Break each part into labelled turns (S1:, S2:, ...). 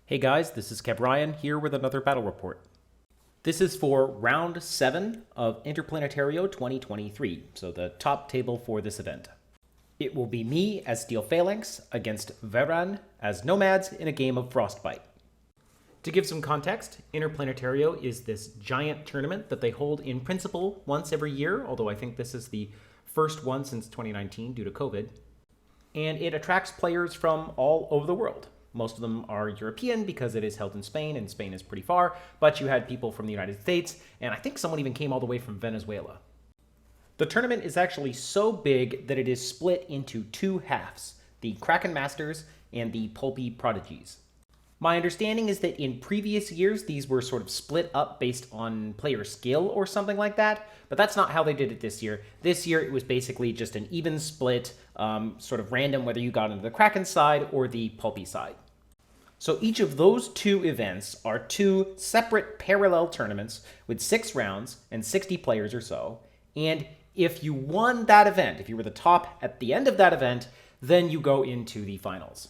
S1: Hey guys, this is Khavrion here with another battle report. This is for round 7 of Interplanetario 2023, so the top table for this event. It will be me as Steel Phalanx against Weran as Nomads in a game of Frostbyte. To give some context, Interplanetario is this giant tournament that they hold in principle once every year, although I think this is the first one since 2019 due to COVID. And it attracts players from all over the world. Most of them are European because it is held in Spain, and Spain is pretty far, but you had people from the United States, and I think someone even came all the way from Venezuela. The tournament is actually so big that it is split into two halves, the Kraken Masters and the Pulpy Prodigies. My understanding is that in previous years, these were sort of split up based on player skill or something like that, but that's not how they did it this year. This year, it was basically just an even split, sort of random whether you got into the Kraken side or the Pulpy side. So each of those two events are two separate parallel tournaments with 6 rounds and 60 players or so, and if you won that event, if you were the top at the end of that event, then you go into the finals.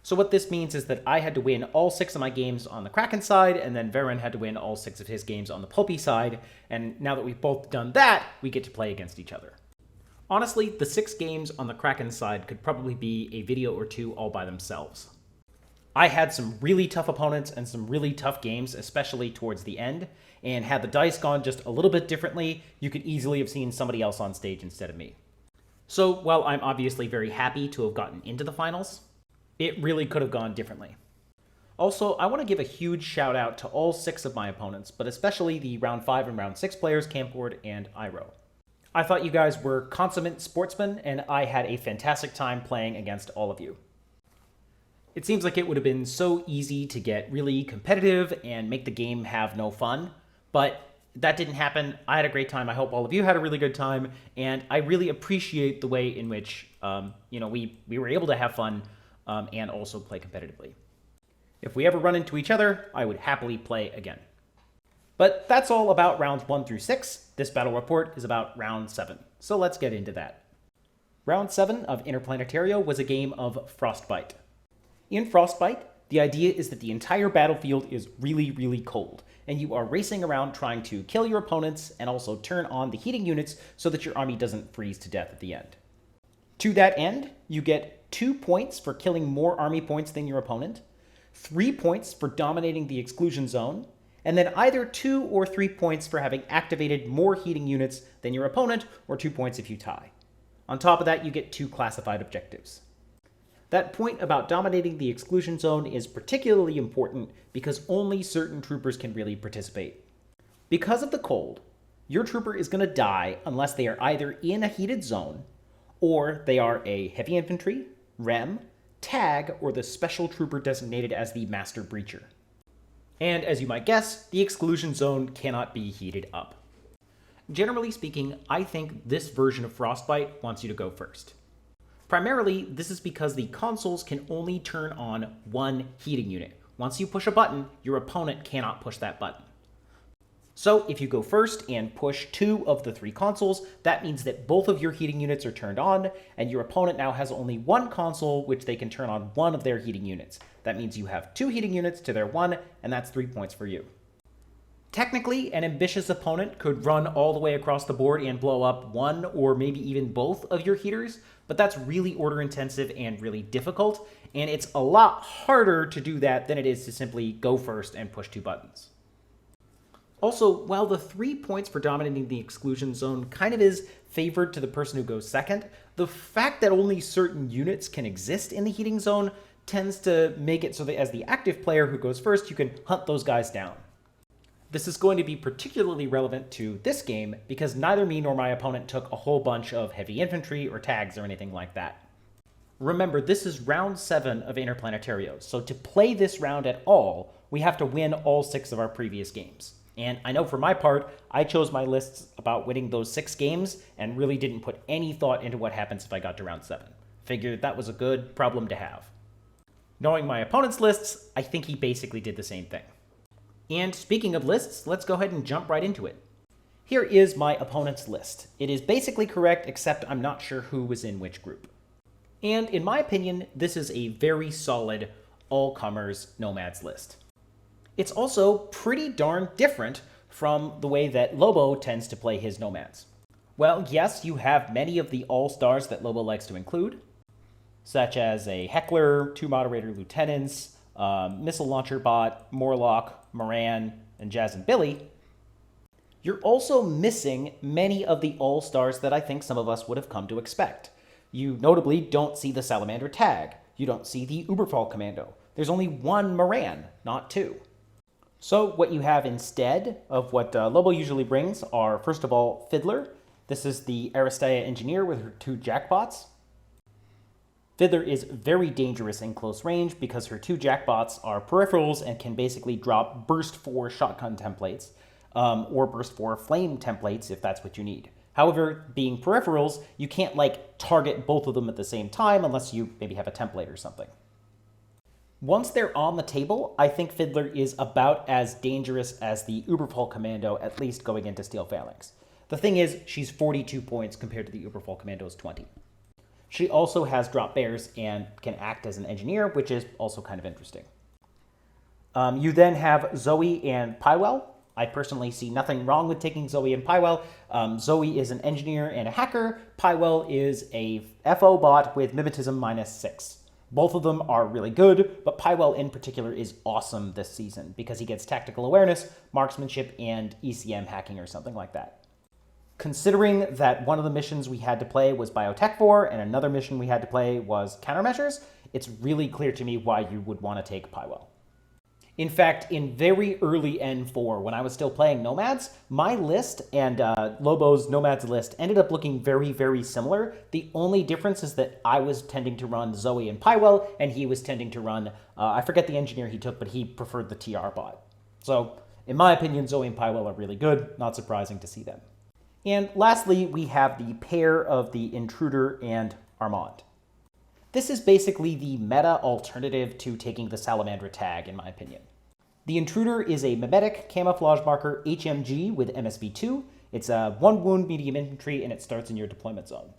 S1: So what this means is that I had to win all 6 of my games on the Kraken side, and then Weran had to win all 6 of his games on the Pulpy side, and now that we've both done that, we get to play against each other. Honestly, the 6 games on the Kraken side could probably be a video or 2 all by themselves. I had some really tough opponents and some really tough games, especially towards the end, and had the dice gone just a little bit differently, you could easily have seen somebody else on stage instead of me. So while I'm obviously very happy to have gotten into the finals, it really could have gone differently. Also, I want to give a huge shout out to all 6 of my opponents, but especially the round 5 and round 6 players, Campord and Iro. I thought you guys were consummate sportsmen, and I had a fantastic time playing against all of you. It seems like it would have been so easy to get really competitive and make the game have no fun, but that didn't happen. I had a great time. I hope all of you had a really good time, and I really appreciate the way in which we were able to have fun and also play competitively. If we ever run into each other, I would happily play again. But that's all about rounds 1 through 6. This battle report is about round 7, so let's get into that. Round 7 of Interplanetario was a game of Frostbyte. In Frostbyte, the idea is that the entire battlefield is really, really cold, and you are racing around trying to kill your opponents and also turn on the heating units so that your army doesn't freeze to death at the end. To that end, you get 2 points for killing more army points than your opponent, 3 points for dominating the exclusion zone, and then either 2 or 3 points for having activated more heating units than your opponent, or 2 points if you tie. On top of that, you get 2 classified objectives. That point about dominating the exclusion zone is particularly important because only certain troopers can really participate. Because of the cold, your trooper is going to die unless they are either in a heated zone, or they are a heavy infantry, REM, TAG, or the special trooper designated as the Master Breacher. And as you might guess, the exclusion zone cannot be heated up. Generally speaking, I think this version of Frostbyte wants you to go first. Primarily, this is because the consoles can only turn on one heating unit. Once you push a button, your opponent cannot push that button. So if you go first and push 2 of the 3 consoles, that means that both of your heating units are turned on, and your opponent now has only 1 console which they can turn on 1 of their heating units. That means you have 2 heating units to their 1, and that's 3 points for you. Technically, an ambitious opponent could run all the way across the board and blow up 1 or maybe even both of your heaters, but that's really order intensive and really difficult, and it's a lot harder to do that than it is to simply go first and push 2 buttons. Also, while the 3 points for dominating the exclusion zone kind of is favored to the person who goes second, the fact that only certain units can exist in the heating zone tends to make it so that as the active player who goes first, you can hunt those guys down. This is going to be particularly relevant to this game because neither me nor my opponent took a whole bunch of heavy infantry or tags or anything like that. Remember, this is round 7 of Interplanetario, so to play this round at all, we have to win all 6 of our previous games. And I know for my part, I chose my lists about winning those 6 games and really didn't put any thought into what happens if I got to round 7. Figured that was a good problem to have. Knowing my opponent's lists, I think he basically did the same thing. And speaking of lists, let's go ahead and jump right into it. Here is my opponent's list. It is basically correct, except I'm not sure who was in which group. And in my opinion, this is a very solid all-comers Nomads list. It's also pretty darn different from the way that Lobo tends to play his Nomads. Well, yes, you have many of the all-stars that Lobo likes to include, such as a Heckler, 2 Moderator Lieutenants, Missile Launcher Bot, Morlock, Moran, and Jazz and Billy. You're also missing many of the all-stars that I think some of us would have come to expect. You notably don't see the Salamander tag. You don't see the Uberfall Commando. There's only 1 Moran, not 2. So what you have instead of what Lobo usually brings are, first of all, Fiddler. This is the Aristea Engineer with her 2 Jackbots. Fiddler is very dangerous in close range because her 2 Jackbots are peripherals and can basically drop Burst 4 shotgun templates, or Burst 4 flame templates if that's what you need. However, being peripherals, you can't target both of them at the same time unless you maybe have a template or something. Once they're on the table, I think Fiddler is about as dangerous as the Uberfall Commando, at least going into Steel Phalanx. The thing is, she's 42 points compared to the Uberfall Commando's 20. She also has drop bears and can act as an engineer, which is also kind of interesting. You then have Zoe and Pywell. I personally see nothing wrong with taking Zoe and Pywell. Zoe is an engineer and a hacker. Pywell is a FO bot with mimetism -6. Both of them are really good, but Pywell in particular is awesome this season because he gets tactical awareness, marksmanship, and ECM hacking or something like that. Considering that one of the missions we had to play was Biotech 4 and another mission we had to play was Countermeasures, it's really clear to me why you would want to take Pywell. In fact, in very early N4, when I was still playing Nomads, my list and Lobo's Nomads list ended up looking very, very similar. The only difference is that I was tending to run Zoe and Pywell, and he was tending to run, I forget the engineer he took, but he preferred the TR bot. So, in my opinion, Zoe and Pywell are really good. Not surprising to see them. And lastly, we have the pair of the Intruder and Armand. This is basically the meta alternative to taking the Salamander tag, in my opinion. The Intruder is a mimetic camouflage marker HMG with MSV2. It's a 1 wound medium infantry, and it starts in your deployment zone.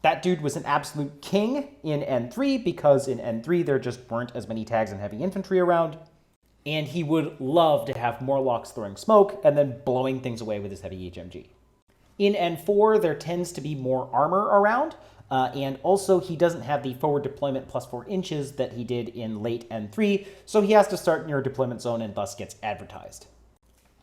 S1: That dude was an absolute king in N3 because in N3 there just weren't as many tags and heavy infantry around, and he would love to have Morlocks throwing smoke and then blowing things away with his heavy HMG. In N4, there tends to be more armor around, and also he doesn't have the forward deployment +4 inches that he did in late N3, so he has to start in your deployment zone and thus gets advertised.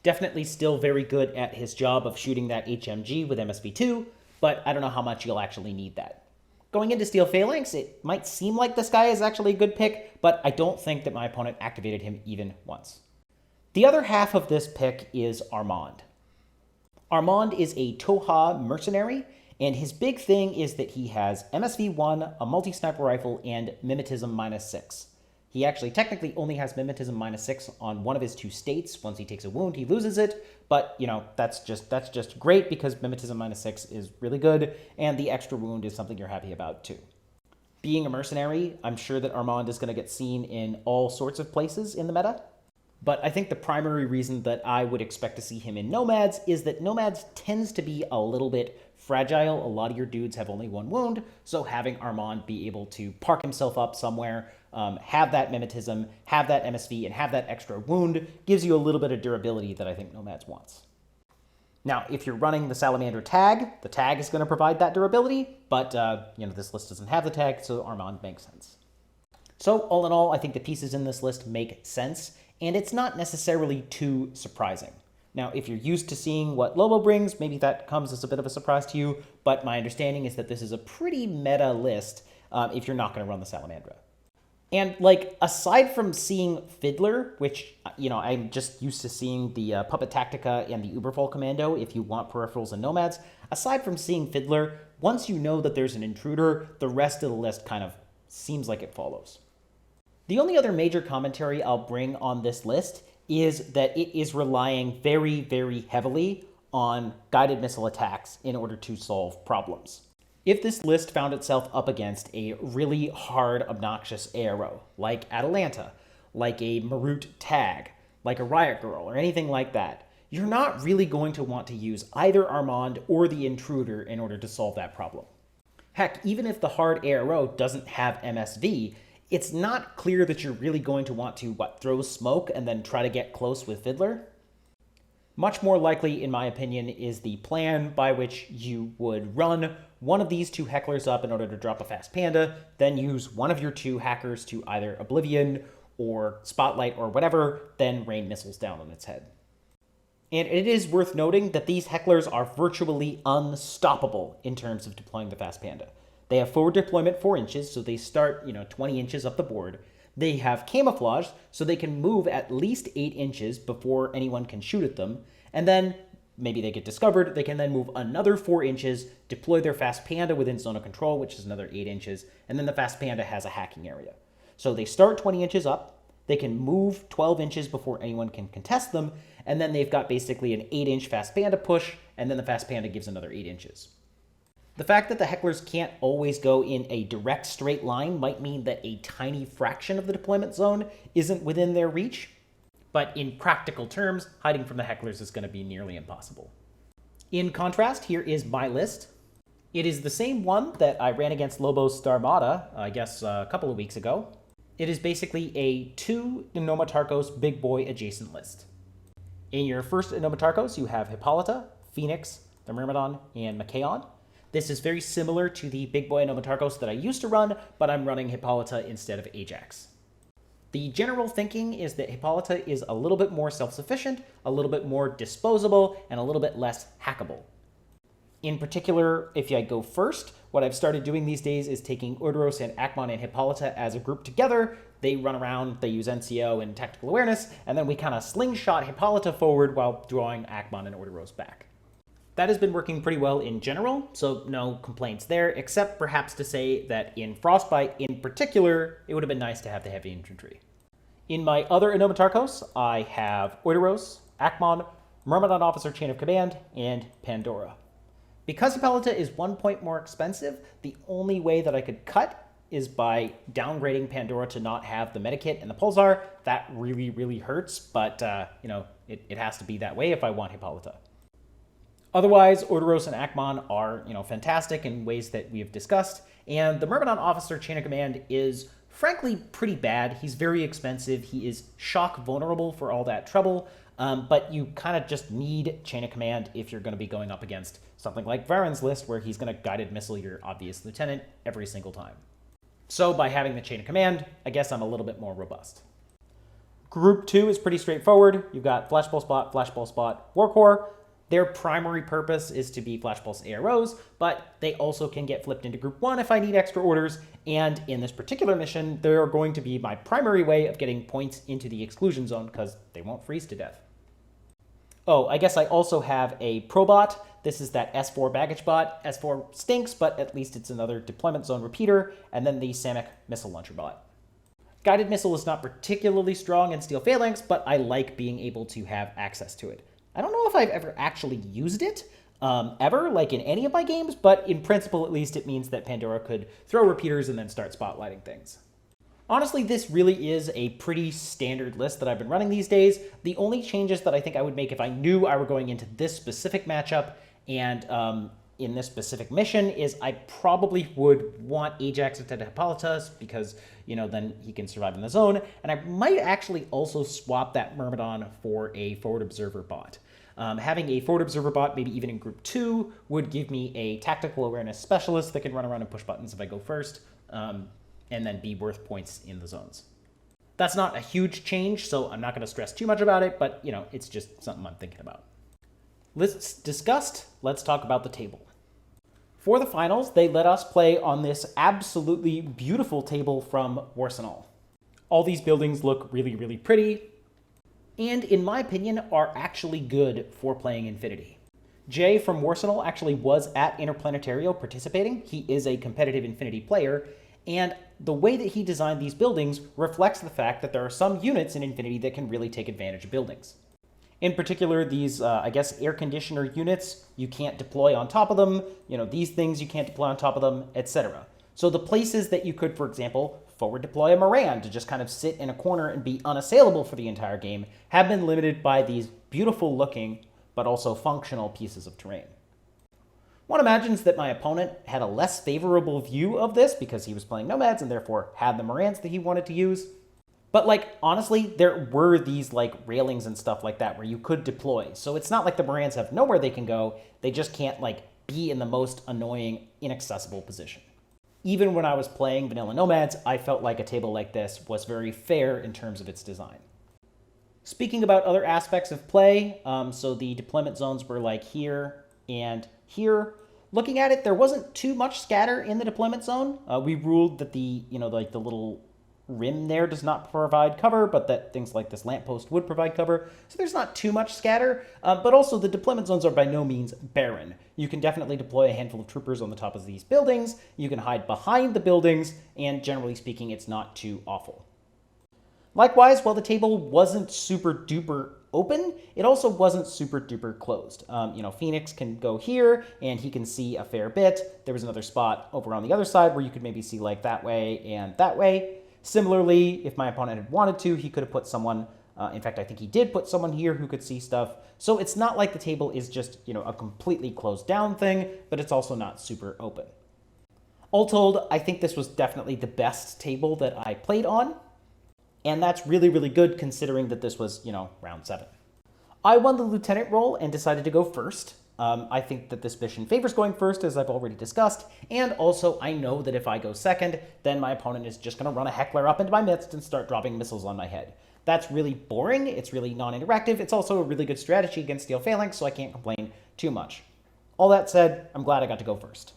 S1: Definitely still very good at his job of shooting that HMG with MSV2, but I don't know how much you'll actually need that. Going into Steel Phalanx, it might seem like this guy is actually a good pick, but I don't think that my opponent activated him even once. The other half of this pick is Armand. Armand is a Toha mercenary, and his big thing is that he has MSV1, a multi-sniper rifle, and mimetism -6. He actually technically only has mimetism -6 on one of his 2 states. Once he takes a wound, he loses it, but that's just great because mimetism -6 is really good, and the extra wound is something you're happy about too. Being a mercenary, I'm sure that Armand is going to get seen in all sorts of places in the meta. But I think the primary reason that I would expect to see him in Nomads is that Nomads tends to be a little bit fragile. A lot of your dudes have only 1 wound, so having Armand be able to park himself up somewhere, have that mimetism, have that MSV, and have that extra wound gives you a little bit of durability that I think Nomads wants. Now, if you're running the Salamander tag, the tag is going to provide that durability, but this list doesn't have the tag, so Armand makes sense. So all in all, I think the pieces in this list make sense, and it's not necessarily too surprising. Now, if you're used to seeing what Lobo brings, maybe that comes as a bit of a surprise to you, but my understanding is that this is a pretty meta list if you're not going to run the Salamandra. And, aside from seeing Fiddler, which, I'm just used to seeing the Puppet Tactica and the Uberfall Commando if you want peripherals and Nomads, aside from seeing Fiddler, once you know that there's an Intruder, the rest of the list kind of seems like it follows. The only other major commentary I'll bring on this list is that it is relying very, very heavily on guided missile attacks in order to solve problems. If this list found itself up against a really hard, obnoxious ARO, like Atalanta, like a Marut Tag, like a Riot Girl, or anything like that, you're not really going to want to use either Armand or the Intruder in order to solve that problem. Heck, even if the hard ARO doesn't have MSV, It's not clear that you're really going to want to, throw smoke and then try to get close with Fiddler. Much more likely, in my opinion, is the plan by which you would run one of these two hecklers up in order to drop a fast panda, then use one of your two hackers to either Oblivion or Spotlight or whatever, then rain missiles down on its head. And it is worth noting that these hecklers are virtually unstoppable in terms of deploying the fast panda. They have forward deployment 4 inches, so they start, 20 inches up the board. They have camouflage, so they can move at least 8 inches before anyone can shoot at them. And then, maybe they get discovered, they can then move another 4 inches, deploy their fast panda within zone of control, which is another 8 inches, and then the fast panda has a hacking area. So they start 20 inches up, they can move 12 inches before anyone can contest them, and then they've got basically an 8-inch fast panda push, and then the fast panda gives another 8 inches. The fact that the hecklers can't always go in a direct straight line might mean that a tiny fraction of the deployment zone isn't within their reach, but in practical terms, hiding from the hecklers is going to be nearly impossible. In contrast, here is my list. It is the same one that I ran against Lobos Starmada, I guess a couple of weeks ago. It is basically a 2 Nomatarkos big boy adjacent list. In your first Nomatarkos, you have Hippolyta, Phoenix, the Myrmidon, and Machaon. This is very similar to the big boy Nomatarkos that I used to run, but I'm running Hippolyta instead of Ajax. The general thinking is that Hippolyta is a little bit more self-sufficient, a little bit more disposable, and a little bit less hackable. In particular, if I go first, what I've started doing these days is taking Orderos and Akmon and Hippolyta as a group together. They run around, they use NCO and tactical awareness, and then we kind of slingshot Hippolyta forward while drawing Akmon and Orderos back. That has been working pretty well in general, so no complaints there, except perhaps to say that in Frostbyte in particular, it would have been nice to have the heavy infantry. In my other Nomatarkos, I have Orderos, Akmon, Myrmidon Officer Chain of Command, and Pandora. Because Hippolyta is 1 point more expensive, the only way that I could cut is by downgrading Pandora to not have the Medikit and the Pulsar. That really, really hurts, but, it has to be that way if I want Hippolyta. Otherwise, Orderos and Akmon are, fantastic in ways that we have discussed, and the Myrmidon Officer Chain of Command is, frankly, pretty bad. He's very expensive. He is shock vulnerable for all that trouble, but you kind of just need Chain of Command if you're going to be going up against something like Weran's list, where he's going to guided missile your obvious lieutenant every single time. So by having the Chain of Command, I guess I'm a little bit more robust. Group 2 is pretty straightforward. You've got Flashball Spot, Warcore. Their primary purpose is to be Flash Pulse AROs, but they also can get flipped into Group 1 if I need extra orders, and in this particular mission, they're going to be my primary way of getting points into the exclusion zone, because they won't freeze to death. Oh, I guess I also have a Probot. This is that S4 baggage bot. S4 stinks, but at least it's another deployment zone repeater, and then the Samick missile launcher bot. Guided missile is not particularly strong in Steel Phalanx, but I like being able to have access to it. I don't know if I've ever actually used it, ever, like in any of my games, but in principle, at least, it means that Pandora could throw repeaters and then start spotlighting things. Honestly, this really is a pretty standard list that I've been running these days. The only changes that I think I would make if I knew I were going into this specific matchup and in this specific mission is I probably would want Ajax instead of Hippolytus because, then he can survive in the zone. And I might actually also swap that Myrmidon for a Forward Observer bot. Having a Forward Observer bot, maybe even in Group 2, would give me a Tactical Awareness Specialist that can run around and push buttons if I go first, and then be worth points in the zones. That's not a huge change, so I'm not going to stress too much about it, but, it's just something I'm thinking about. Lists discussed, let's talk about the table. For the finals, they let us play on this absolutely beautiful table from Warsenal. All these buildings look really, really pretty, and in my opinion, are actually good for playing infiNity. Jay from Warsenal actually was at Interplanetario participating. He is a competitive infiNity player, and the way that he designed these buildings reflects the fact that there are some units in infiNity that can really take advantage of buildings. In particular, these, air conditioner units, you can't deploy on top of them, these things you can't deploy on top of them, etc. So the places that you could, for example, forward deploy a Moran to just kind of sit in a corner and be unassailable for the entire game have been limited by these beautiful looking, but also functional pieces of terrain. One imagines that my opponent had a less favorable view of this because he was playing Nomads and therefore had the Morans that he wanted to use. But, like, honestly, there were these, like, railings and stuff like that where you could deploy. So it's not like the Morans have nowhere they can go. They just can't, like, be in the most annoying, inaccessible position. Even when I was playing vanilla Nomads, I felt like a table like this was very fair in terms of its design. Speaking about other aspects of play, so the deployment zones were like here and here. Looking at it, there wasn't too much scatter in the deployment zone. We ruled that the little rim there does not provide cover, but that things like this lamppost would provide cover. So there's not too much scatter, but also the deployment zones are by no means barren. You can definitely deploy a handful of troopers on the top of these buildings. You can hide behind the buildings, and generally speaking, it's not too awful. Likewise, while the table wasn't super duper open, it also wasn't super duper closed. Phoenix can go here and he can see a fair bit. There was another spot over on the other side where you could maybe see like that way and that way. Similarly, if my opponent had wanted to, he could have put someone, in fact, I think he did put someone here who could see stuff. So it's not like the table is just, a completely closed down thing, but it's also not super open. All told, I think this was definitely the best table that I played on. And that's really, really good considering that this was, round 7. I won the lieutenant role and decided to go first. I think that this mission favors going first, as I've already discussed. And also, I know that if I go second, then my opponent is just going to run a heckler up into my midst and start dropping missiles on my head. That's really boring. It's really non-interactive. It's also a really good strategy against Steel Phalanx, so I can't complain too much. All that said, I'm glad I got to go first.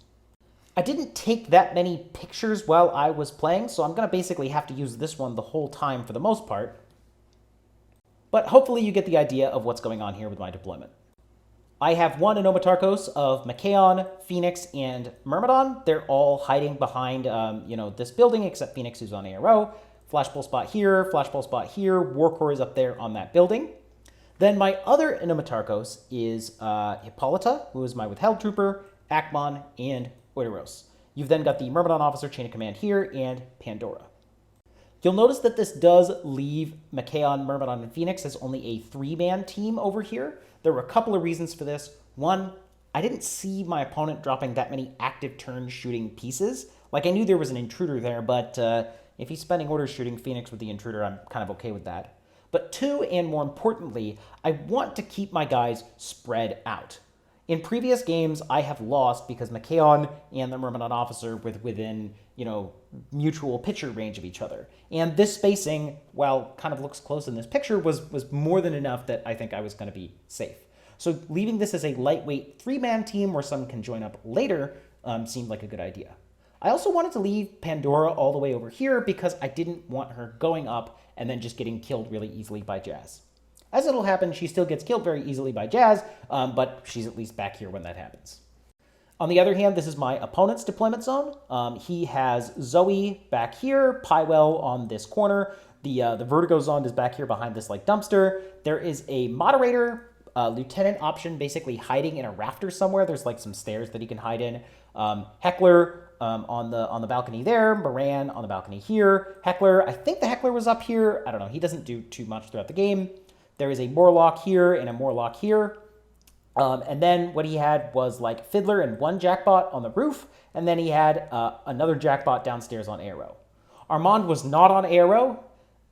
S1: I didn't take that many pictures while I was playing, so I'm going to basically have to use this one the whole time for the most part. But hopefully you get the idea of what's going on here with my deployment. I have one Anomatarchos of Machaon, Phoenix, and Myrmidon. They're all hiding behind, this building, except Phoenix, who's on ARO. Flashpole spot here, flashpole spot here. Warcore is up there on that building. Then my other Anomatarchos is Hippolyta, who is my withheld trooper, Akmon, and Oideros. You've then got the Myrmidon officer chain of command here and Pandora. You'll notice that this does leave Machaon, Myrmidon, and Phoenix as only a 3-man team over here. There were a couple of reasons for this. One, I didn't see my opponent dropping that many active turn shooting pieces. Like, I knew there was an intruder there, but if he's spending orders shooting Phoenix with the intruder, I'm kind of okay with that. But 2, and more importantly, I want to keep my guys spread out. In previous games, I have lost because Machaon and the Myrmidon officer were within, mutual picture range of each other. And this spacing, while kind of looks close in this picture, was more than enough that I think I was going to be safe. So leaving this as a lightweight 3-man team where some can join up later seemed like a good idea. I also wanted to leave Pandora all the way over here because I didn't want her going up and then just getting killed really easily by Jazz. As it'll happen, she still gets killed very easily by Jazz, but she's at least back here when that happens. On the other hand, this is my opponent's deployment zone. He has Zoe back here, Pywell on this corner. The Vertigo zone is back here behind this dumpster. There is a moderator, lieutenant option, basically hiding in a rafter somewhere. There's some stairs that he can hide in. Heckler on the balcony there. Moran on the balcony here. Heckler, I think the Heckler was up here. I don't know. He doesn't do too much throughout the game. There is a Morlock here and a Morlock here. And then what he had was Fiddler and one Jackbot on the roof. And then he had another Jackbot downstairs on Arrow. Armand was not on Arrow.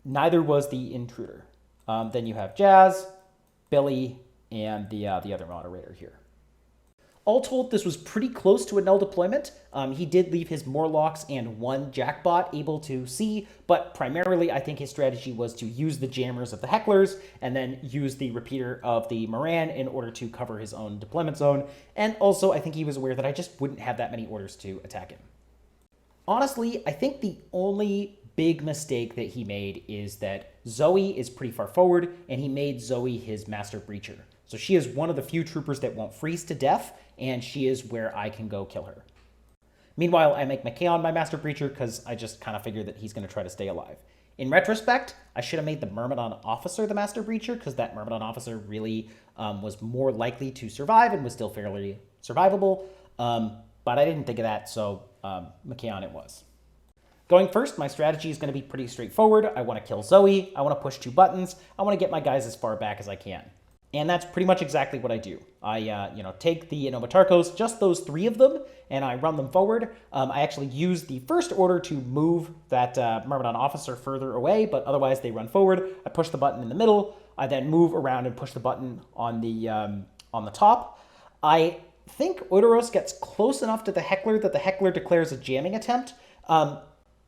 S1: Neither was the Intruder. Then you have Jazz, Billy, and the other moderator here. All told, this was pretty close to a null deployment. He did leave his Morlocks and one Jackbot able to see, but primarily I think his strategy was to use the jammers of the Hecklers and then use the repeater of the Moran in order to cover his own deployment zone. And also, I think he was aware that I just wouldn't have that many orders to attack him. Honestly, I think the only big mistake that he made is that Zoe is pretty far forward, and he made Zoe his Master Breacher. So she is one of the few troopers that won't freeze to death, and she is where I can go kill her. Meanwhile, I make Machaon my Master Breacher because I just kind of figured that he's going to try to stay alive. In retrospect, I should have made the Myrmidon officer the Master Breacher because that Myrmidon officer really was more likely to survive and was still fairly survivable. But I didn't think of that, so Machaon it was. Going first, my strategy is going to be pretty straightforward. I want to kill Zoe. I want to push 2 buttons. I want to get my guys as far back as I can. And that's pretty much exactly what I do. I, take the Nomatarkos, just those 3 of them, and I run them forward. I actually use the first order to move that Myrmidon officer further away, but otherwise they run forward. I push the button in the middle. I then move around and push the button on the top. I think Odoros gets close enough to the Heckler that the Heckler declares a jamming attempt.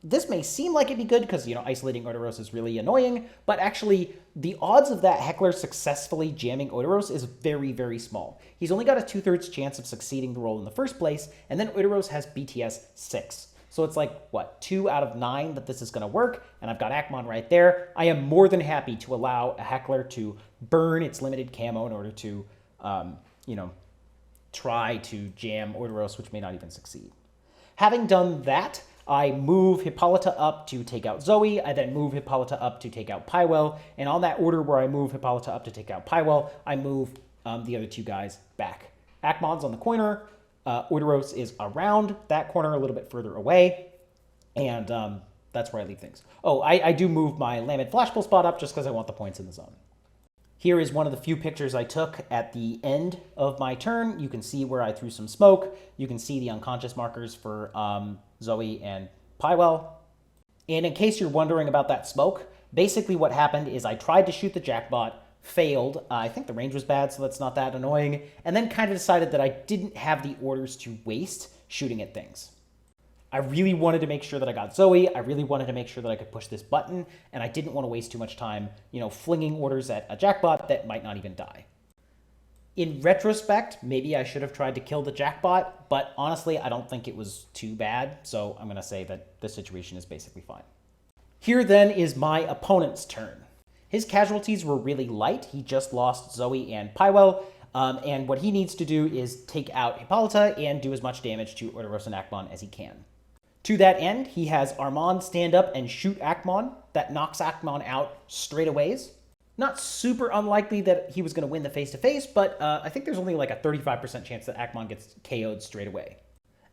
S1: This may seem like it'd be good because, isolating Odoros is really annoying, but actually the odds of that Heckler successfully jamming Odoros is very, very small. He's only got a 2/3 chance of succeeding the roll in the first place, and then Odoros has BTS 6. So it's like, 2 out of 9 that this is going to work, and I've got Akmon right there. I am more than happy to allow a Heckler to burn its limited camo in order to, try to jam Odoros, which may not even succeed. Having done that, I move Hippolyta up to take out Zoe. I then move Hippolyta up to take out Pywell. And on that order where I move Hippolyta up to take out Pywell, I move the other 2 guys back. Akmon's on the corner. Odoros is around that corner a little bit further away. And that's where I leave things. Oh, I do move my Lamed Flashpull spot up just because I want the points in the zone. Here is one of the few pictures I took at the end of my turn. You can see where I threw some smoke. You can see the unconscious markers for Zoe and Pywell. And in case you're wondering about that smoke, basically what happened is I tried to shoot the Jackbot, failed. I think the range was bad, so that's not that annoying. And then kind of decided that I didn't have the orders to waste shooting at things. I really wanted to make sure that I got Zoe. I really wanted to make sure that I could push this button, and I didn't want to waste too much time, flinging orders at a Jackbot that might not even die. In retrospect, maybe I should have tried to kill the Jackbot, but honestly, I don't think it was too bad, so I'm going to say that the situation is basically fine. Here then is my opponent's turn. His casualties were really light. He just lost Zoe and Pywell, and what he needs to do is take out Hippolyta and do as much damage to Odoros and Akmon as he can. To that end, he has Armand stand up and shoot Akmon. That knocks Akmon out straight away. Not super unlikely that he was going to win the face-to-face, but I think there's only like a 35% chance that Akmon gets KO'd straight away.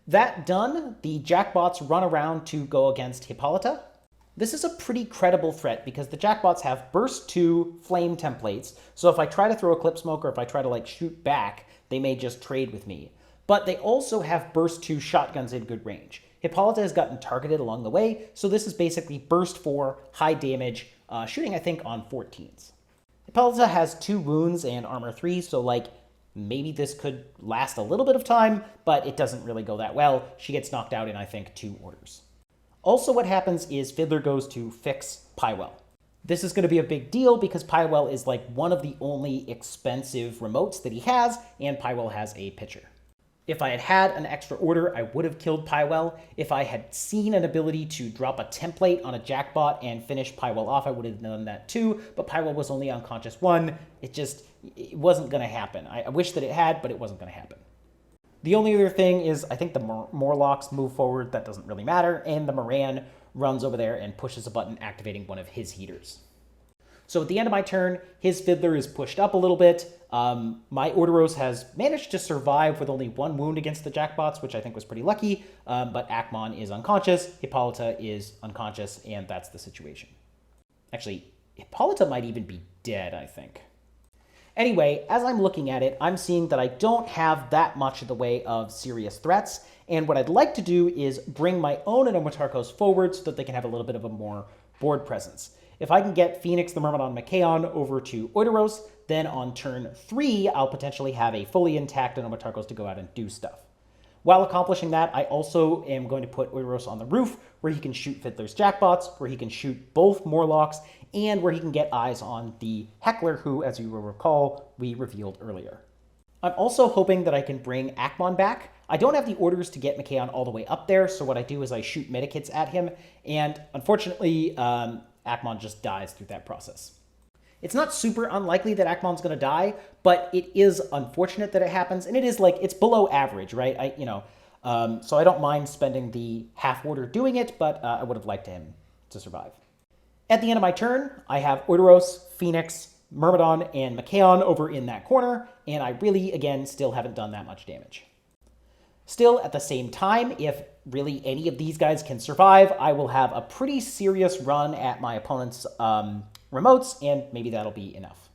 S1: That done, the Jackbots run around to go against Hippolyta. This is a pretty credible threat because the Jackbots have Burst 2 flame templates, so if I try to throw a Clip Smoke or if I try to shoot back, they may just trade with me. But they also have Burst 2 shotguns in good range. Hippolyta has gotten targeted along the way, so this is basically Burst 4, high damage, shooting, I think, on 14s. Hippolyta has 2 wounds and armor 3, so, maybe this could last a little bit of time, but it doesn't really go that well. She gets knocked out in, I think, 2 orders. Also, what happens is Fiddler goes to fix Pywell. This is going to be a big deal because Pywell is, one of the only expensive remotes that he has, and Pywell has a pitcher. If I had had an extra order, I would have killed Pywell. If I had seen an ability to drop a template on a Jackbot and finish Pywell off, I would have done that too, but Pywell was only unconscious 1. It wasn't going to happen. I wish that it had, but it wasn't going to happen. The only other thing is I think the Morlocks move forward. That doesn't really matter, and the Moran runs over there and pushes a button activating one of his heaters. So at the end of my turn, his Fiddler is pushed up a little bit. My Orderos has managed to survive with only 1 wound against the Jackbots, which I think was pretty lucky, but Akmon is unconscious, Hippolyta is unconscious, and that's the situation. Actually, Hippolyta might even be dead, I think. Anyway, as I'm looking at it, I'm seeing that I don't have that much in the way of serious threats, and what I'd like to do is bring my own Nomatarkos forward so that they can have a little bit of a more board presence. If I can get Phoenix, the Myrmidon, Machaon over to Odoros, then on turn 3, I'll potentially have a fully intact Nomatarkos to go out and do stuff. While accomplishing that, I also am going to put Odoros on the roof, where he can shoot Fiddler's Jackbots, where he can shoot both Morlocks, and where he can get eyes on the Heckler, who, as you will recall, we revealed earlier. I'm also hoping that I can bring Akmon back. I don't have the orders to get Machaon all the way up there, so what I do is I shoot medikits at him, and unfortunately, Akmon just dies through that process. It's not super unlikely that Akmon's going to die, but it is unfortunate that it happens, and it is it's below average, right? So I don't mind spending the half order doing it, but I would have liked him to survive. At the end of my turn, I have Odoros, Phoenix, Myrmidon, and Machaon over in that corner, and I really, again, still haven't done that much damage. Still, at the same time, if really any of these guys can survive, I will have a pretty serious run at my opponent's remotes, and maybe that'll be enough.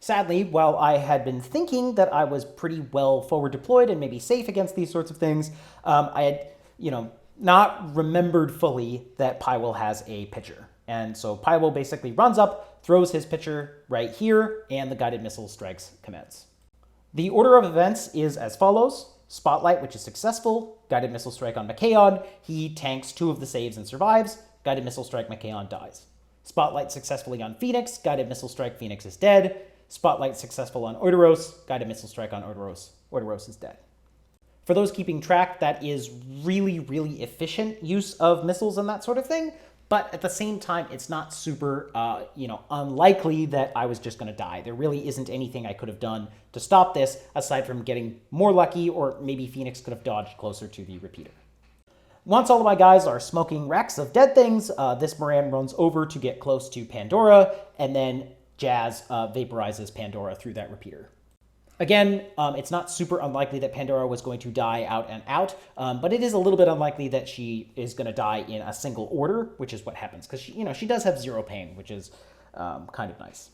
S1: Sadly, while I had been thinking that I was pretty well forward deployed and maybe safe against these sorts of things, I had, not remembered fully that Pywell has a pitcher. And so Pywell basically runs up, throws his pitcher right here, and the guided missile strikes commence. The order of events is as follows. Spotlight, which is successful. Guided missile strike on Machaon. He tanks 2 of the saves and survives. Guided missile strike, Machaon dies. Spotlight successfully on Phoenix. Guided missile strike, Phoenix is dead. Spotlight successful on Oideros. Guided missile strike on Oideros. Oideros is dead. For those keeping track, that is really, really efficient use of missiles and that sort of thing. But at the same time, it's not super, unlikely that I was just going to die. There really isn't anything I could have done to stop this, aside from getting more lucky, or maybe Phoenix could have dodged closer to the repeater. Once all of my guys are smoking wrecks of dead things, this Moran runs over to get close to Pandora, and then Jazz vaporizes Pandora through that repeater. Again, it's not super unlikely that Pandora was going to die out and out, but it is a little bit unlikely that she is going to die in a single order, which is what happens, because she does have 0 pain, which is kind of nice.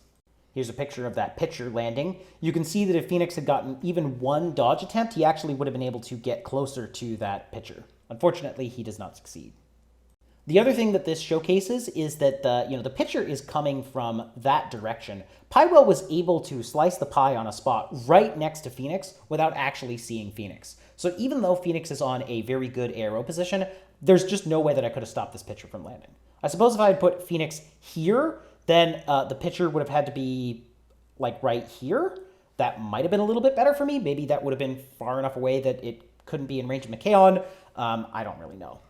S1: Here's a picture of that pitcher landing. You can see that if Phoenix had gotten even 1 dodge attempt, he actually would have been able to get closer to that pitcher. Unfortunately, he does not succeed. The other thing that this showcases is that the pitcher is coming from that direction. Pywell was able to slice the pie on a spot right next to Phoenix without actually seeing Phoenix. So even though Phoenix is on a very good ARO position, there's just no way that I could have stopped this pitcher from landing. I suppose if I had put Phoenix here, then the pitcher would have had to be like right here. That might have been a little bit better for me. Maybe that would have been far enough away that it couldn't be in range of Machaon. I don't really know.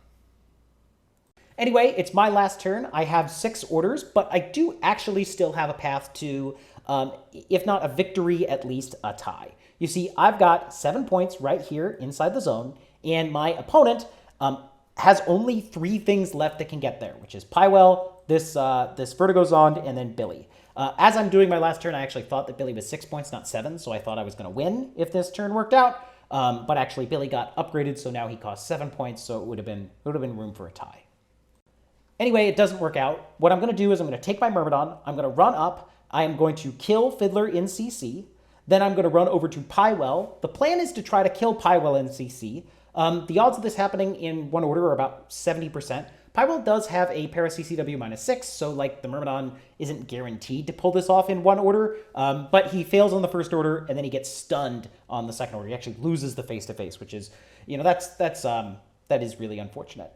S1: Anyway, it's my last turn. I have 6 orders, but I do actually still have a path to, if not a victory, at least a tie. You see, I've got 7 points right here inside the zone, and my opponent has only 3 things left that can get there, which is Pywell, this Vertigo Zond, and then Billy. As I'm doing my last turn, I actually thought that Billy was 6 points, not 7, so I thought I was going to win if this turn worked out. But actually, Billy got upgraded, so now he costs 7 points, so it would have been room for a tie. Anyway, it doesn't work out. What I'm going to do is I'm going to take my Myrmidon, I'm going to run up, I am going to kill Fiddler in CC, then I'm going to run over to Pywell. The plan is to try to kill Pywell in CC. The odds of this happening in one order are about 70%. Pywell does have a para CCW -6, so the Myrmidon isn't guaranteed to pull this off in one order, but he fails on the first order, and then he gets stunned on the second order. He actually loses the face-to-face, which is, that is really unfortunate.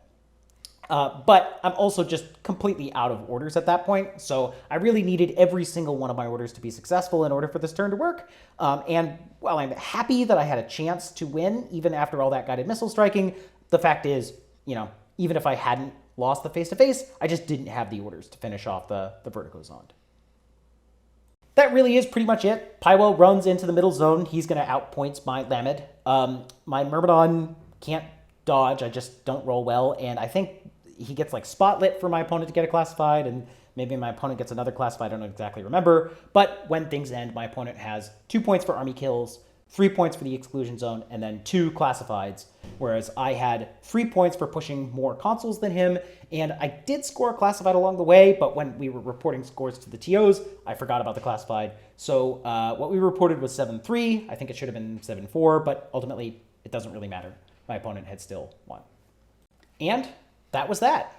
S1: But I'm also just completely out of orders at that point, so I really needed every single one of my orders to be successful in order for this turn to work. And while I'm happy that I had a chance to win, even after all that guided missile striking, the fact is, even if I hadn't lost the face-to-face, I just didn't have the orders to finish off the Vertigo Zond. That really is pretty much it. Pywell runs into the middle zone. He's going to outpoints my Lamed. My Myrmidon can't dodge. I just don't roll well, and I think he gets spotlit for my opponent to get a classified, and maybe my opponent gets another classified. I don't exactly remember. But when things end, my opponent has 2 points for army kills, 3 points for the exclusion zone, and then 2 classifieds, whereas I had 3 points for pushing more consoles than him, and I did score a classified along the way, but when we were reporting scores to the TOs, I forgot about the classified. So what we reported was 7-3. I think it should have been 7-4, but ultimately it doesn't really matter. My opponent had still won. And that was that.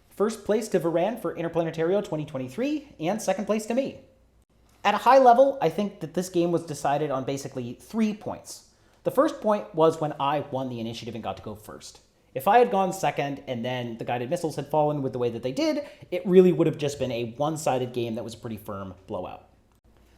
S1: First place to Weran for Interplanetario 2023, and second place to me. At a high level, I think that this game was decided on basically 3 points. The first point was when I won the initiative and got to go first. If I had gone second and then the guided missiles had fallen with the way that they did, it really would have just been a one-sided game that was a pretty firm blowout.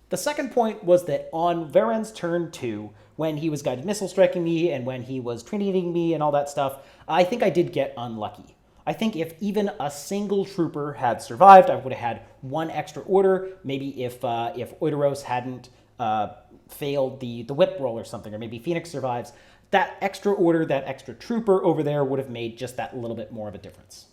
S1: The second point was that on Weran's turn 2, when he was guided missile striking me and when he was trinitating me and all that stuff, I think I did get unlucky. I think if even a single trooper had survived, I would have had 1 extra order. Maybe if Oideros hadn't failed the whip roll or something, or maybe Phoenix survives, that extra order, that extra trooper over there would have made just that little bit more of a difference.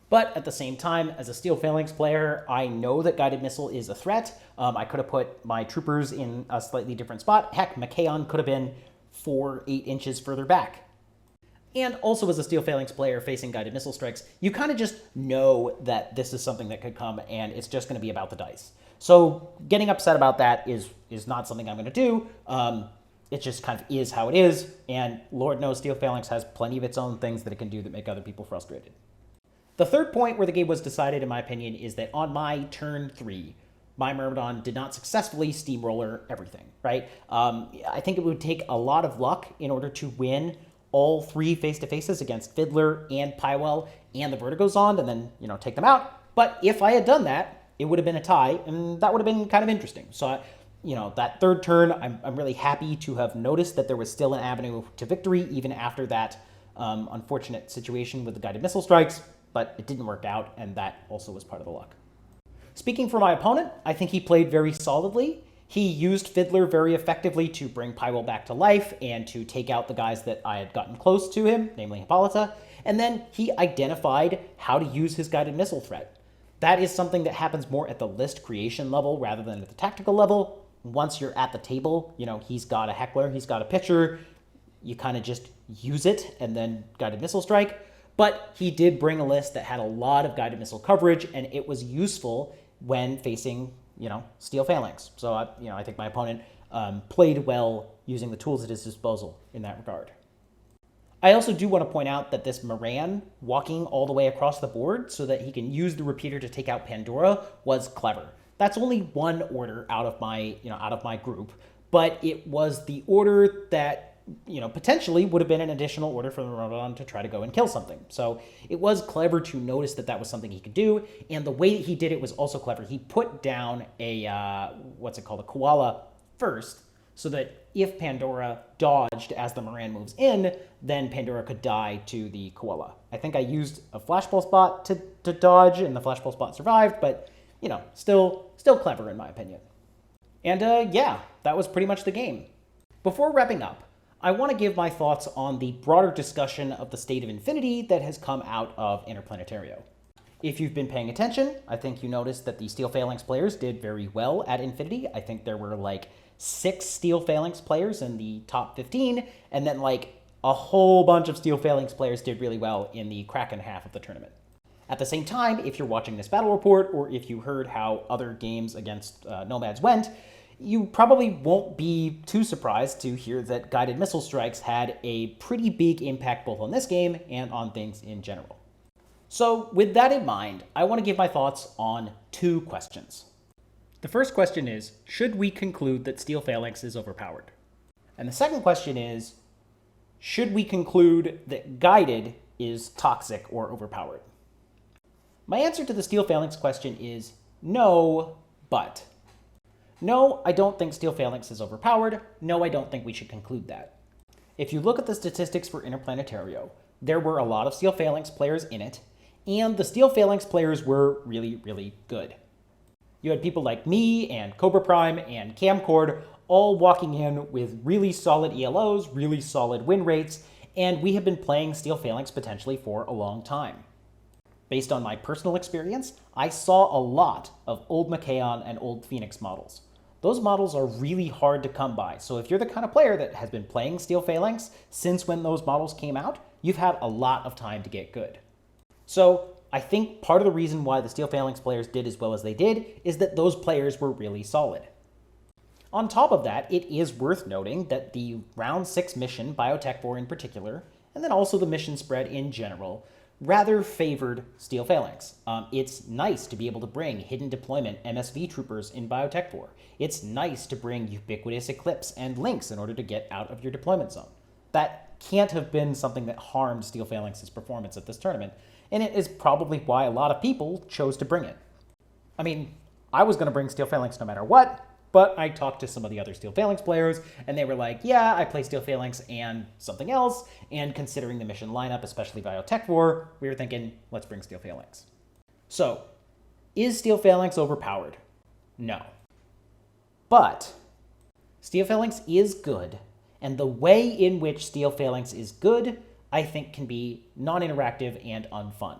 S1: But at the same time, as a Steel Phalanx player, I know that guided missile is a threat. I could have put my troopers in a slightly different spot. Heck, Machaon could have been 4-8 inches further back. And also as a Steel Phalanx player facing guided missile strikes, you kind of just know that this is something that could come and it's just going to be about the dice. So getting upset about that is not something I'm going to do. It just kind of is how it is, and Lord knows Steel Phalanx has plenty of its own things that it can do that make other people frustrated. The third point where the game was decided, in my opinion, is that on my turn 3, my Myrmidon did not successfully steamroller everything, right? I think it would take a lot of luck in order to win all 3 face-to-faces against Fiddler and Pywell and the Vertigo Zond, and then, take them out. But if I had done that, it would have been a tie, and that would have been kind of interesting. So, that third turn, I'm really happy to have noticed that there was still an avenue to victory, even after that unfortunate situation with the guided missile strikes, but it didn't work out, and that also was part of the luck. Speaking for my opponent, I think he played very solidly. He used Fiddler very effectively to bring Pywell back to life and to take out the guys that I had gotten close to him, namely Hippolyta, and then he identified how to use his guided missile threat. That is something that happens more at the list creation level rather than at the tactical level. Once you're at the table, he's got a heckler, he's got a pitcher, you kind of just use it and then guided missile strike. But he did bring a list that had a lot of guided missile coverage, and it was useful when facing, Steel Phalanx. So, I think my opponent played well using the tools at his disposal in that regard. I also do want to point out that this Moran walking all the way across the board so that he can use the repeater to take out Pandora was clever. That's only one order out of my group, but it was the order that potentially would have been an additional order for the Myrmidon to try to go and kill something. So it was clever to notice that that was something he could do, and the way that he did it was also clever. He put down a, a koala first, so that if Pandora dodged as the Moran moves in, then Pandora could die to the koala. I think I used a flashball spot to dodge, and the flashball spot survived, but, still clever in my opinion. And that was pretty much the game. Before wrapping up, I want to give my thoughts on the broader discussion of the state of infiNity that has come out of Interplanetario. If you've been paying attention, I think you noticed that the Steel Phalanx players did very well at infiNity. I think there were 6 Steel Phalanx players in the top 15, and then a whole bunch of Steel Phalanx players did really well in the Kraken half of the tournament. At the same time, if you're watching this battle report, or if you heard how other games against Nomads went, you probably won't be too surprised to hear that guided missile strikes had a pretty big impact both on this game and on things in general. So with that in mind, I want to give my thoughts on 2 questions. The first question is, should we conclude that Steel Phalanx is overpowered? And the second question is, should we conclude that guided is toxic or overpowered? My answer to the Steel Phalanx question is no, but. No, I don't think Steel Phalanx is overpowered. No, I don't think we should conclude that. If you look at the statistics for Interplanetario, there were a lot of Steel Phalanx players in it, and the Steel Phalanx players were really, really good. You had people like me and Cobra Prime and Camcord all walking in with really solid ELOs, really solid win rates, and we have been playing Steel Phalanx potentially for a long time. Based on my personal experience, I saw a lot of old Machaon and old Phoenix models. Those models are really hard to come by, so if you're the kind of player that has been playing Steel Phalanx since when those models came out, you've had a lot of time to get good. So I think part of the reason why the Steel Phalanx players did as well as they did is that those players were really solid. On top of that, it is worth noting that the round 6 mission, Biotech 4 in particular, and then also the mission spread in general, rather favored Steel Phalanx. It's nice to be able to bring hidden deployment MSV troopers in Biotech 4. It's nice to bring ubiquitous Eclipse and Lynx in order to get out of your deployment zone. That can't have been something that harmed Steel Phalanx's performance at this tournament, and it is probably why a lot of people chose to bring it. I mean, I was going to bring Steel Phalanx no matter what, but I talked to some of the other Steel Phalanx players, and they were like, yeah, I play Steel Phalanx and something else, and considering the mission lineup, especially Biotech 4, we were thinking, let's bring Steel Phalanx. So, is Steel Phalanx overpowered? No. But Steel Phalanx is good, and the way in which Steel Phalanx is good, I think can be non-interactive and unfun.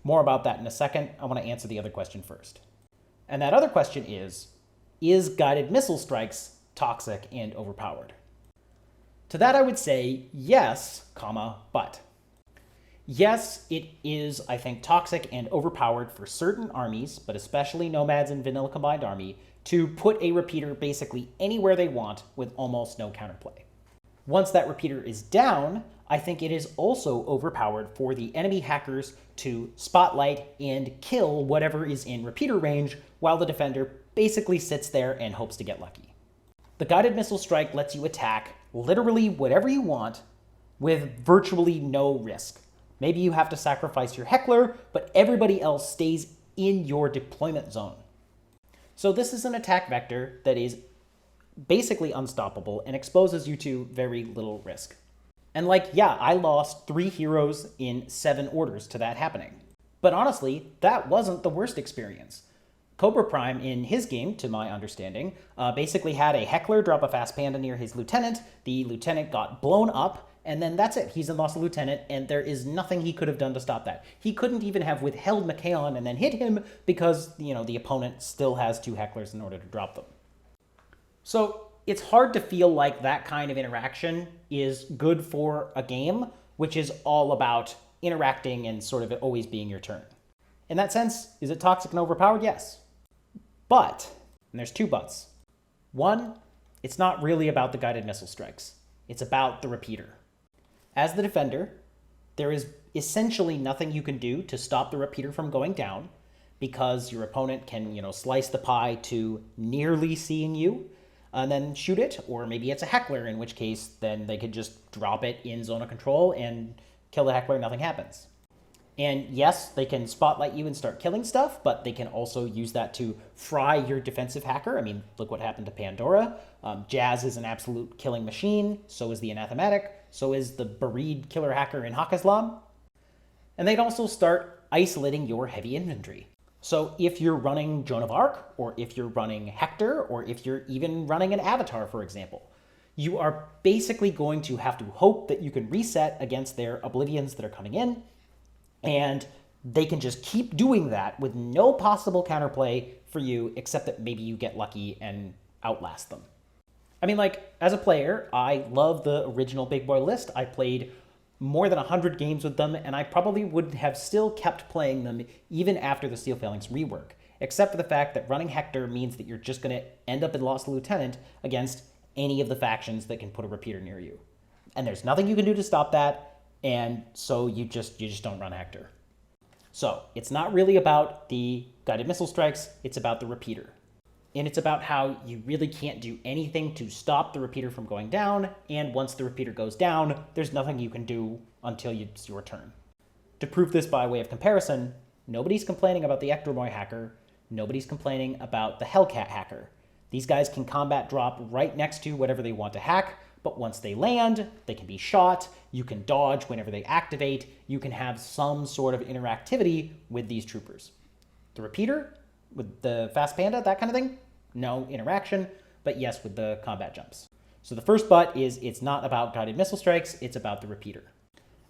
S1: More about that in a second. I want to answer the other question first. And that other question is guided missile strikes toxic and overpowered? To that I would say yes, but. Yes, it is, I think, toxic and overpowered for certain armies, but especially Nomads and Vanilla Combined Army, to put a repeater basically anywhere they want with almost no counterplay. Once that repeater is down, I think it is also overpowered for the enemy hackers to spotlight and kill whatever is in repeater range while the defender basically sits there and hopes to get lucky. The guided missile strike lets you attack literally whatever you want with virtually no risk. Maybe you have to sacrifice your heckler, but everybody else stays in your deployment zone. So this is an attack vector that is basically unstoppable and exposes you to very little risk. And yeah, I lost 3 heroes in 7 orders to that happening. But honestly, that wasn't the worst experience. Cobra Prime in his game, to my understanding, basically had a heckler drop a fast panda near his lieutenant. The lieutenant got blown up, and then that's it. He's lost a lieutenant, and there is nothing he could have done to stop that. He couldn't even have withheld McKaon and then hit him because, the opponent still has 2 hecklers in order to drop them. So it's hard to feel like that kind of interaction is good for a game, which is all about interacting and sort of it always being your turn. In that sense, is it toxic and overpowered? Yes. But, and there's 2 buts. 1, it's not really about the guided missile strikes. It's about the repeater. As the defender, there is essentially nothing you can do to stop the repeater from going down because your opponent can, slice the pie to nearly seeing you and then shoot it, or maybe it's a heckler, in which case then they could just drop it in zone of control and kill the heckler, nothing happens. And yes, they can spotlight you and start killing stuff, but they can also use that to fry your defensive hacker. I mean, look what happened to Pandora. Jazz is an absolute killing machine. So is the Anathematic. So is the Bereed killer hacker in Hakislam. And they'd also start isolating your heavy infantry. So if you're running Joan of Arc, or if you're running Hector, or if you're even running an Avatar, for example, you are basically going to have to hope that you can reset against their Oblivions that are coming in, and they can just keep doing that with no possible counterplay for you, except that maybe you get lucky and outlast them. I mean, as a player, I love the original Big Boy list. I played more than 100 games with them, and I probably would have still kept playing them even after the Steel Phalanx rework, except for the fact that running Hector means that you're just going to end up in Lost Lieutenant against any of the factions that can put a repeater near you. And there's nothing you can do to stop that, and so you just don't run Hector. So it's not really about the guided missile strikes, it's about the repeater. And it's about how you really can't do anything to stop the repeater from going down, and once the repeater goes down, there's nothing you can do until it's your turn. To prove this by way of comparison, nobody's complaining about the Ectormoy hacker, nobody's complaining about the Hellcat hacker. These guys can combat drop right next to whatever they want to hack, but once they land, they can be shot, you can dodge whenever they activate, you can have some sort of interactivity with these troopers. The repeater, with the fast panda, that kind of thing, no interaction, but yes, with the combat jumps. So the first but is it's not about guided missile strikes, it's about the repeater.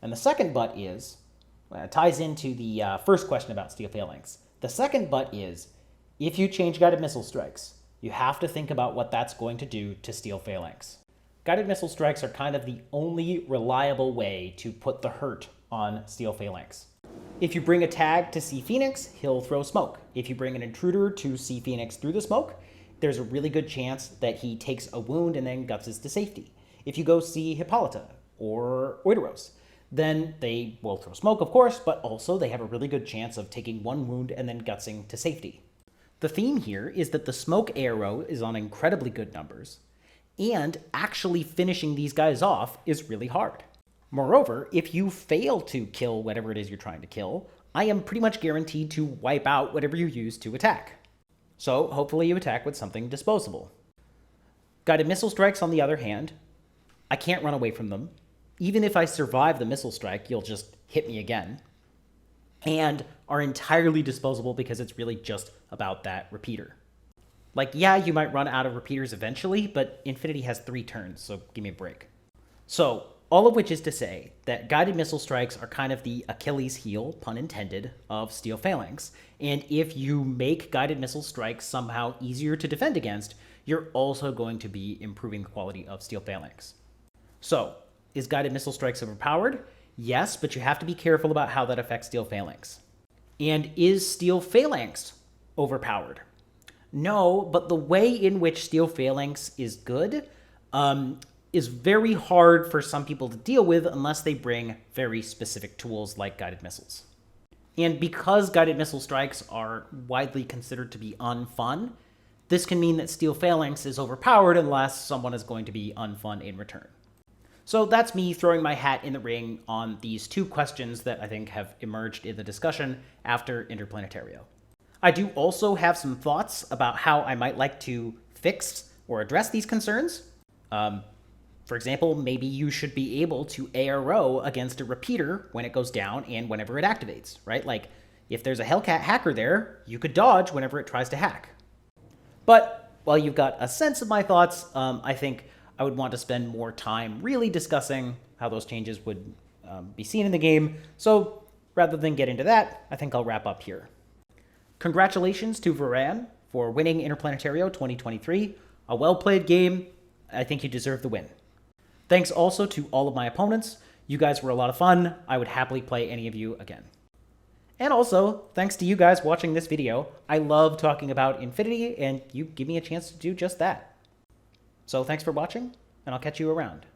S1: And the second but is, it ties into the first question about Steel Phalanx. The second but is, if you change guided missile strikes, you have to think about what that's going to do to Steel Phalanx. Guided missile strikes are kind of the only reliable way to put the hurt on Steel Phalanx. If you bring a tag to see Phoenix, he'll throw smoke. If you bring an intruder to see Phoenix through the smoke, there's a really good chance that he takes a wound and then gutses to safety. If you go see Hippolyta or Oideros, then they will throw smoke, of course, but also they have a really good chance of taking one wound and then gutsing to safety. The theme here is that the smoke arrow is on incredibly good numbers, and actually finishing these guys off is really hard. Moreover, if you fail to kill whatever it is you're trying to kill, I am pretty much guaranteed to wipe out whatever you use to attack. So hopefully you attack with something disposable. Guided missile strikes, on the other hand, I can't run away from them. Even if I survive the missile strike, you'll just hit me again. And are entirely disposable because it's really just about that repeater. Yeah, you might run out of repeaters eventually, but infiNity has 3 turns, so give me a break. So, all of which is to say that guided missile strikes are kind of the Achilles heel, pun intended, of Steel Phalanx. And if you make guided missile strikes somehow easier to defend against, you're also going to be improving the quality of Steel Phalanx. So, is guided missile strikes overpowered? Yes, but you have to be careful about how that affects Steel Phalanx. And is Steel Phalanx overpowered? No, but the way in which Steel Phalanx is good is very hard for some people to deal with unless they bring very specific tools like guided missiles. And because guided missile strikes are widely considered to be unfun, this can mean that Steel Phalanx is overpowered unless someone is going to be unfun in return. So that's me throwing my hat in the ring on these two questions that I think have emerged in the discussion after Interplanetario. I do also have some thoughts about how I might like to fix or address these concerns. For example, maybe you should be able to ARO against a repeater when it goes down and whenever it activates, right? Like, if there's a Hellcat hacker there, you could dodge whenever it tries to hack. But while you've got a sense of my thoughts, I think I would want to spend more time really discussing how those changes would be seen in the game. So rather than get into that, I think I'll wrap up here. Congratulations to Weran for winning Interplanetario 2023. A well-played game. I think you deserve the win. Thanks also to all of my opponents. You guys were a lot of fun. I would happily play any of you again. And also, thanks to you guys watching this video. I love talking about infiNity, and you give me a chance to do just that. So thanks for watching, and I'll catch you around.